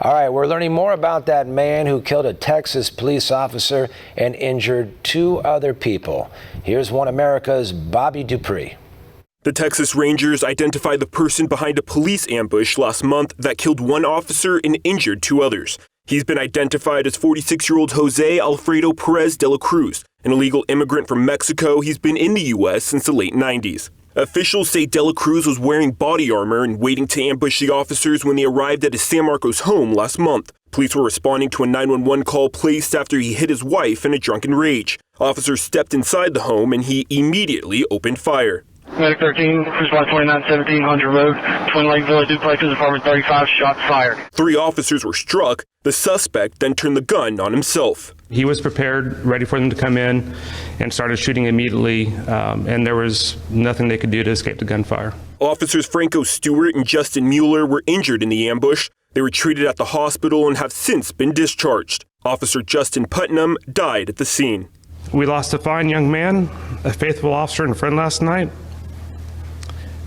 All right, we're learning more about that man who killed a Texas police officer and injured 2 other people. Here's One America's Bobby Dupree. The Texas Rangers identified the person behind a police ambush last month that killed 1 officer and injured 2 others. He's been identified as 46-year-old Jose Alfredo Perez DeLaCruz, an illegal immigrant from Mexico. He's been in the U.S. since the late 90s. Officials say DeLaCruz was wearing body armor and waiting to ambush the officers when they arrived at his San Marcos home last month. Police were responding to a 911 call placed after he hit his wife in a drunken rage. Officers stepped inside the home and he immediately opened fire. Medic 13, response 2917, Hunter Road, Twin Lake Village, duplexes, apartment 35, shots fired. 3 officers were struck. The suspect then turned the gun on himself. He was prepared, ready for them to come in, and started shooting immediately, and there was nothing they could do to escape the gunfire. Officers Franco Stewart and Justin Mueller were injured in the ambush. They were treated at the hospital and have since been discharged. Officer Justin Putnam died at the scene. We lost a fine young man, a faithful officer and friend last night.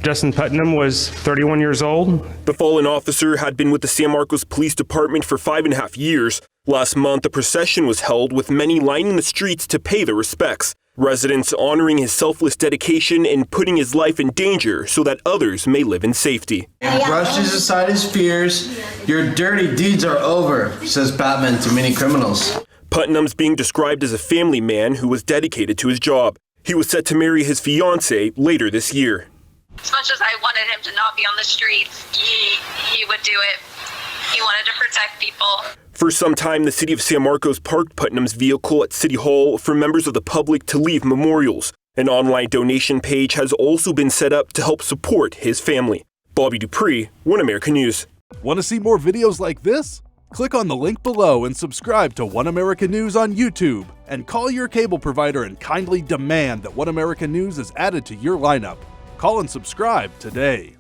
Justin Putnam was 31 years old. The fallen officer had been with the San Marcos Police Department for 5.5 years. Last month, a procession was held with many lining the streets to pay their respects. Residents honoring his selfless dedication and putting his life in danger so that others may live in safety. He brushes aside his fears. Your dirty deeds are over, says Batman to many criminals. Putnam's being described as a family man who was dedicated to his job. He was set to marry his fiancée later this year. As much as I wanted him to not be on the streets, he would do it. He wanted to protect people. For some time, the city of San Marcos parked Putnam's vehicle at City Hall for members of the public to leave memorials. An online donation page has also been set up to help support his family. Bobby Dupree, One America News. Want to see more videos like this? Click on the link below and subscribe to One America News on YouTube. And call your cable provider and kindly demand that One America News is added to your lineup. Call and subscribe today.